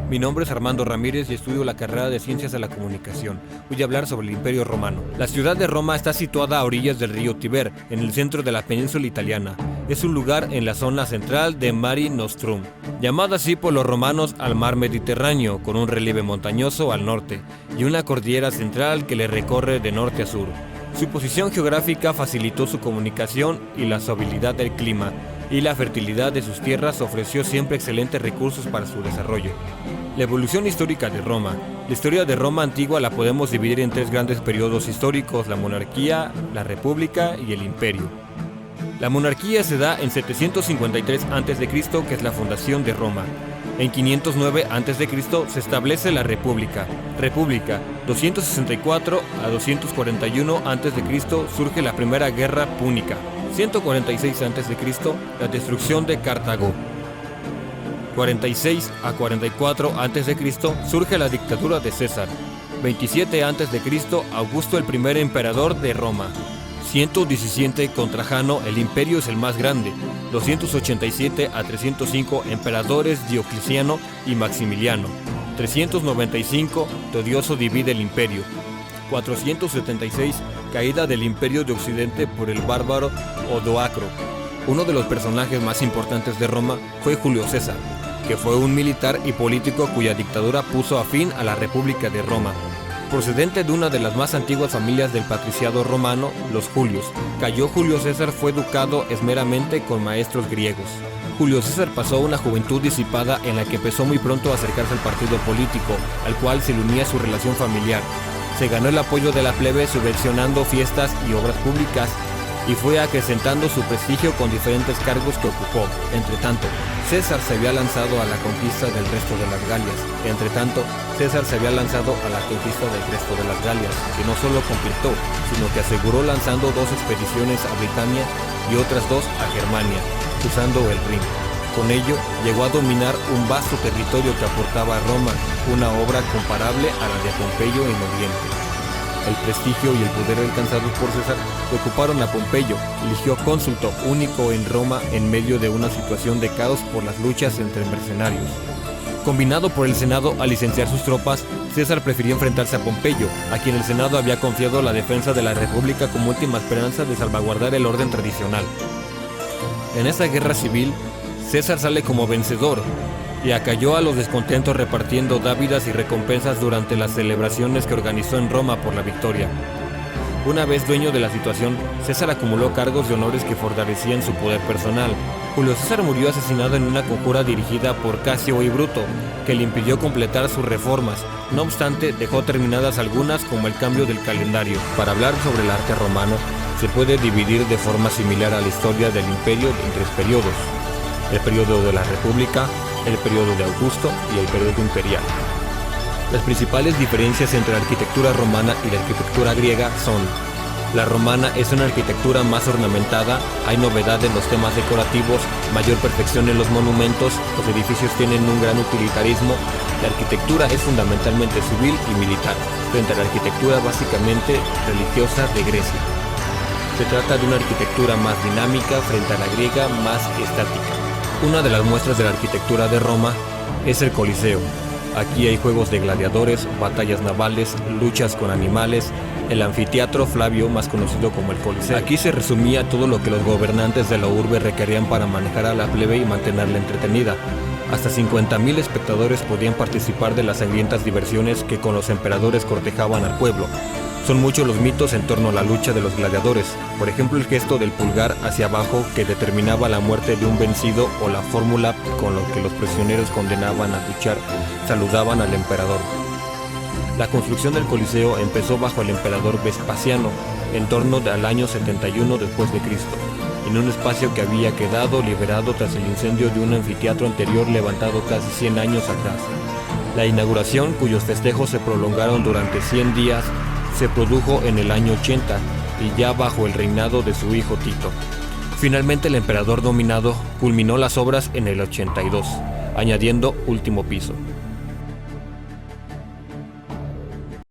Mi nombre es Armando Ramírez y estudio la carrera de Ciencias de la Comunicación. Voy a hablar sobre el Imperio Romano. La ciudad de Roma está situada a orillas del río Tíber, en el centro de la península italiana. Es un lugar en la zona central de Mare Nostrum, llamada así por los romanos al mar Mediterráneo, con un relieve montañoso al norte y una cordillera central que le recorre de norte a sur. Su posición geográfica facilitó su comunicación y la suavidad del clima, y la fertilidad de sus tierras ofreció siempre excelentes recursos para su desarrollo. La evolución histórica de Roma. La historia de Roma antigua la podemos dividir en tres grandes periodos históricos: la monarquía, la república y el imperio. La monarquía se da en 753 a.C., que es la fundación de Roma. En 509 a.C. se establece la república. 264 a 241 a.C. surge la primera guerra púnica. 146 a.C., la destrucción de Cartago. 46 a 44 a.C. surge la dictadura de César. 27 a.C., Augusto, el primer emperador de Roma. 117 con Trajano, el imperio es el más grande. 287 a 305, emperadores Diocleciano y Maximiliano. 395, Teodosio divide el imperio. 476, caída del imperio de Occidente por el bárbaro Odoacro. Uno de los personajes más importantes de Roma fue Julio César, que fue un militar y político cuya dictadura puso a fin a la República de Roma. Procedente de una de las más antiguas familias del patriciado romano, los Julios, cayó Julio César fue educado esmeramente con maestros griegos. Julio César pasó una juventud disipada en la que empezó muy pronto a acercarse al partido político, al cual se le unía su relación familiar. Se ganó el apoyo de la plebe subvencionando fiestas y obras públicas y fue acrecentando su prestigio con diferentes cargos que ocupó. Entre tanto, César se había lanzado a la conquista del resto de las Galias, que no solo completó, sino que aseguró lanzando 2 expediciones a Britania y otras 2 a Germania, cruzando el Rin. Con ello, llegó a dominar un vasto territorio que aportaba a Roma una obra comparable a la de Pompeyo en Oriente. El prestigio y el poder alcanzados por César ocuparon a Pompeyo, eligió cónsulto único en Roma en medio de una situación de caos por las luchas entre mercenarios. Combinado por el Senado a licenciar sus tropas, César prefirió enfrentarse a Pompeyo, a quien el Senado había confiado la defensa de la República como última esperanza de salvaguardar el orden tradicional. En esta guerra civil, César sale como vencedor y acalló a los descontentos repartiendo dávidas y recompensas durante las celebraciones que organizó en Roma por la victoria. Una vez dueño de la situación, César acumuló cargos de honores que fortalecían su poder personal. Julio César murió asesinado en una conjura dirigida por Casio y Bruto, que le impidió completar sus reformas. No obstante, dejó terminadas algunas, como el cambio del calendario. Para hablar sobre el arte romano, se puede dividir de forma similar a la historia del imperio en 3 periodos: el periodo de la República, el periodo de Augusto y el periodo imperial. Las principales diferencias entre la arquitectura romana y la arquitectura griega son: la romana es una arquitectura más ornamentada, hay novedad en los temas decorativos, mayor perfección en los monumentos, los edificios tienen un gran utilitarismo, la arquitectura es fundamentalmente civil y militar, frente a la arquitectura básicamente religiosa de Grecia. Se trata de una arquitectura más dinámica frente a la griega más estática. Una de las muestras de la arquitectura de Roma es el Coliseo. Aquí hay juegos de gladiadores, batallas navales, luchas con animales, el anfiteatro Flavio, más conocido como el Coliseo. Aquí se resumía todo lo que los gobernantes de la urbe requerían para manejar a la plebe y mantenerla entretenida. Hasta 50.000 espectadores podían participar de las sangrientas diversiones que con los emperadores cortejaban al pueblo. Son muchos los mitos en torno a la lucha de los gladiadores, por ejemplo el gesto del pulgar hacia abajo que determinaba la muerte de un vencido, o la fórmula con la que los prisioneros condenaban a luchar saludaban al emperador. La construcción del Coliseo empezó bajo el emperador Vespasiano, en torno al año 71 después de Cristo, en un espacio que había quedado liberado tras el incendio de un anfiteatro anterior levantado casi 100 años atrás. La inauguración, cuyos festejos se prolongaron durante 100 días, se produjo en el año 80 y ya bajo el reinado de su hijo Tito. Finalmente el emperador nominado culminó las obras en el 82, añadiendo último piso.